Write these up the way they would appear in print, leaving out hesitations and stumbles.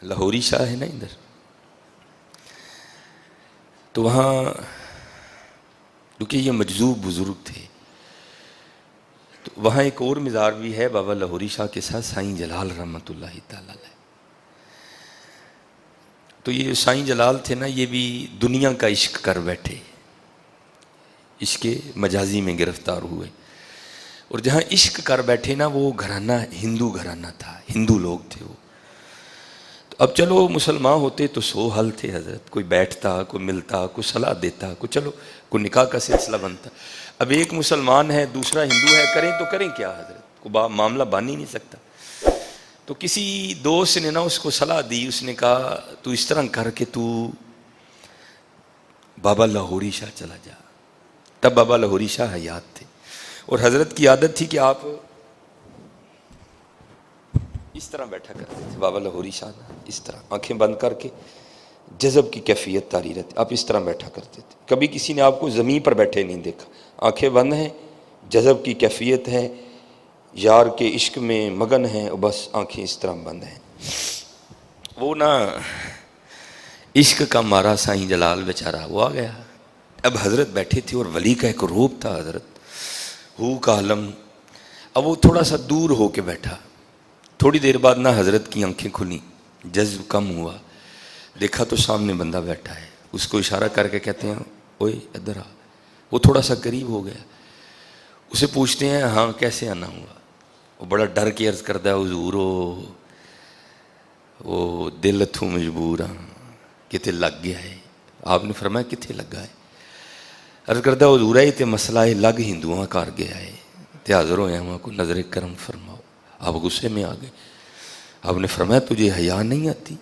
لاہوری شاہ ہے نا ادھر، تو وہاں کیونکہ یہ مجذوب بزرگ تھے، تو وہاں ایک اور مزار بھی ہے بابا لاہوری شاہ کے ساتھ سائیں جلال رحمۃ اللہ تعالی علیہ۔ تو یہ سائیں جلال تھے نا، یہ بھی دنیا کا عشق کر بیٹھے، عشق مجازی میں گرفتار ہوئے، اور جہاں عشق کر بیٹھے نا وہ گھرانہ ہندو گھرانہ تھا، ہندو لوگ تھے وہ۔ تو اب چلو مسلمان ہوتے تو 100 حل تھے حضرت، کوئی بیٹھتا، کوئی ملتا، کوئی صلاح دیتا، کوئی چلو کوئی نکاح کا سلسلہ بنتا۔ اب ایک مسلمان ہے دوسرا ہندو ہے، کریں تو کریں کیا حضرت، کوئی معاملہ بن ہی نہیں سکتا۔ تو کسی دوست نے نا اس کو صلاح دی، اس نے کہا تو اس طرح کر کے تو بابا لاہوری شاہ چلا جا۔ تب بابا لاہوری شاہ حیات تھے، اور حضرت کی عادت تھی کہ آپ اس طرح بیٹھا کرتے تھے۔ بابا لاہوری شاہ اس طرح آنکھیں بند کر کے، جذب کی کیفیت طاری رہتی، آپ اس طرح بیٹھا کرتے تھے۔ کبھی کسی نے آپ کو زمین پر بیٹھے نہیں دیکھا، آنکھیں بند ہیں، جذب کی کیفیت ہے، یار کے عشق میں مگن ہیں، اور بس آنکھیں اس طرح بند ہیں۔ وہ نا عشق کا مارا سائیں جلال بیچارہ وہ آ گیا۔ اب حضرت بیٹھے تھے اور ولی کا ایک روپ تھا حضرت، ہو کا عالم۔ اب وہ تھوڑا سا دور ہو کے بیٹھا، تھوڑی دیر بعد نا حضرت کی آنکھیں کھلیں، جذب کم ہوا، دیکھا تو سامنے بندہ بیٹھا ہے، اس کو اشارہ کر کے کہتے ہیں اوئے ادھر آ۔ وہ تھوڑا سا قریب ہو گیا، اسے پوچھتے ہیں ہاں کیسے آنا ہوا؟ وہ بڑا ڈر کے عرض کرتا ہے حضور وہ دل اتھوں مجبور ہاں، کتے لگ گیا ہے۔ آپ نے فرمایا کتے لگا ہے؟ عرض کرتا ہے حضور ہے تے مسئلہ ہے لگ ہندوؤں کر گیا ہے، تے حاضر ہوئے ہم کو نظر کرم فرماؤ۔ آپ غصے میں آ گئے، آپ نے فرمایا تجھے حیا نہیں آتی؟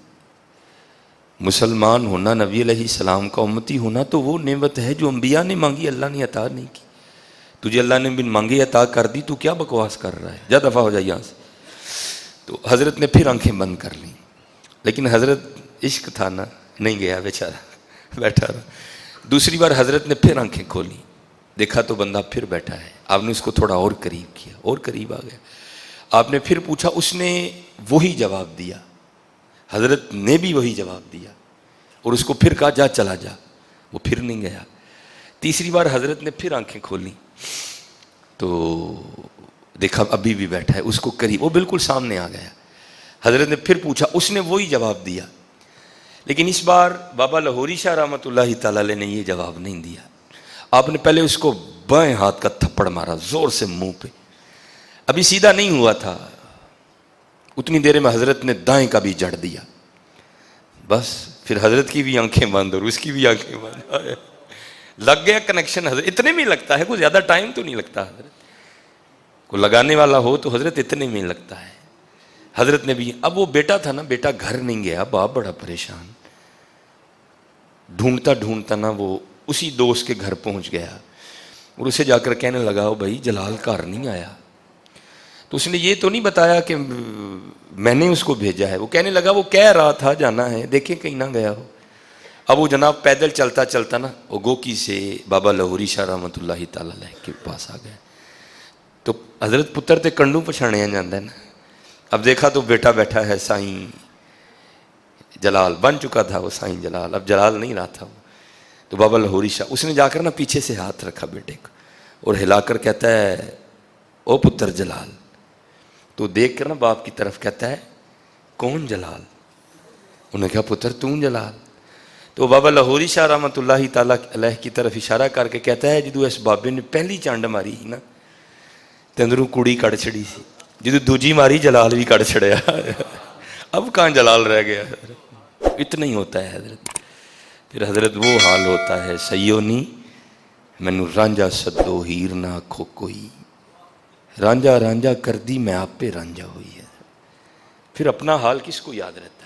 مسلمان ہونا، نبی علیہ السلام کا امتی ہونا تو وہ نعمت ہے جو انبیاء نے مانگی، اللہ نے عطا نہیں کی۔ تجھے اللہ نے بن مانگے عطا کر دی، تو کیا بکواس کر رہا ہے، جا دفعہ ہو جائے یہاں سے۔ تو حضرت نے پھر آنکھیں بند کر لیں، لیکن حضرت عشق تھا نا، نہیں گیا بیچارہ، بیٹھا رہا۔ دوسری بار حضرت نے پھر آنکھیں کھولیں، دیکھا تو بندہ پھر بیٹھا ہے۔ آپ نے اس کو تھوڑا اور قریب کیا، اور قریب آ گیا۔ آپ نے پھر پوچھا، اس نے وہی جواب دیا، حضرت نے بھی وہی جواب دیا، اور اس کو پھر کہا جا چلا جا، وہ پھر نہیں گیا۔ تیسری بار حضرت نے پھر آنکھیں کھولیں تو دیکھا ابھی بھی بیٹھا ہے، اس کو قریب، وہ بالکل سامنے آ گیا۔ حضرت نے پھر پوچھا، اس نے وہی جواب دیا، لیکن اس بار بابا لاہوری شاہ رحمۃ اللہ تعالی علیہ نے یہ جواب نہیں دیا۔ آپ نے پہلے اس کو بائیں ہاتھ کا تھپڑ مارا زور سے منہ پہ، ابھی سیدھا نہیں ہوا تھا، اتنی دیر میں حضرت نے دائیں کا بھی جڑ دیا۔ بس پھر حضرت کی بھی آنکھیں بند اور اس کی بھی آنکھیں بند، لگ گیا کنیکشن۔ حضرت اتنے میں لگتا ہے، کوئی زیادہ ٹائم تو نہیں لگتا، حضرت کو لگانے والا ہو تو حضرت اتنے میں لگتا ہے۔ حضرت نے بھی، اب وہ بیٹا تھا نا، بیٹا گھر نہیں گیا، باپ بڑا پریشان، ڈھونڈتا ڈھونڈتا نا وہ اسی دوست کے گھر پہنچ گیا، اور اسے جا کر کہنے لگا بھائی جلال گھر نہیں آیا۔ تو اس نے یہ تو نہیں بتایا کہ میں نے اس کو بھیجا ہے، وہ کہنے لگا وہ کہہ رہا تھا جانا ہے، دیکھیں کہیں نہ گیا ہو۔ اب وہ جناب پیدل چلتا چلتا نا وہ گوکی سے بابا لاہوری شاہ رحمۃ اللہ تعالی علیہ کے پاس آ گیا۔ تو حضرت پتر تے کنڈو پچھاڑیا جاتا ہے نا، اب دیکھا تو بیٹا بیٹھا ہے، سائیں جلال بن چکا تھا وہ سائیں جلال، اب جلال نہیں رہا تھا وہ۔ تو بابا لاہوری شاہ، اس نے جا کر نا پیچھے سے ہاتھ رکھا بیٹے کو اور ہلا کر کہتا ہے او پتر جلال۔ تو دیکھ کر نا باپ کی طرف کہتا ہے کون جلال؟ انہوں نے کہا پتر تم جلال۔ تو بابا لاہوری شاہ رحمۃ اللہ تعالیٰ علیہ کی طرف اشارہ کر کے کہتا ہے جدو اس بابے نے پہلی چانڈ ماری نا تے اندروں کڑی کڑ چھڑی سی، جدو دوجی ماری جلال بھی کڑ چھڑیا، اب کہاں جلال رہ گیا؟ اتنا ہی ہوتا ہے حضرت۔ پھر حضرت وہ حال ہوتا ہے سیو نی مینو رانجھا سدو ہیر نہ آکھو کوئی، رانجھا رانجھا کر دی میں آپ پہ رانجھا ہوئی ہے۔ پھر اپنا حال کس کو یاد رہتا؟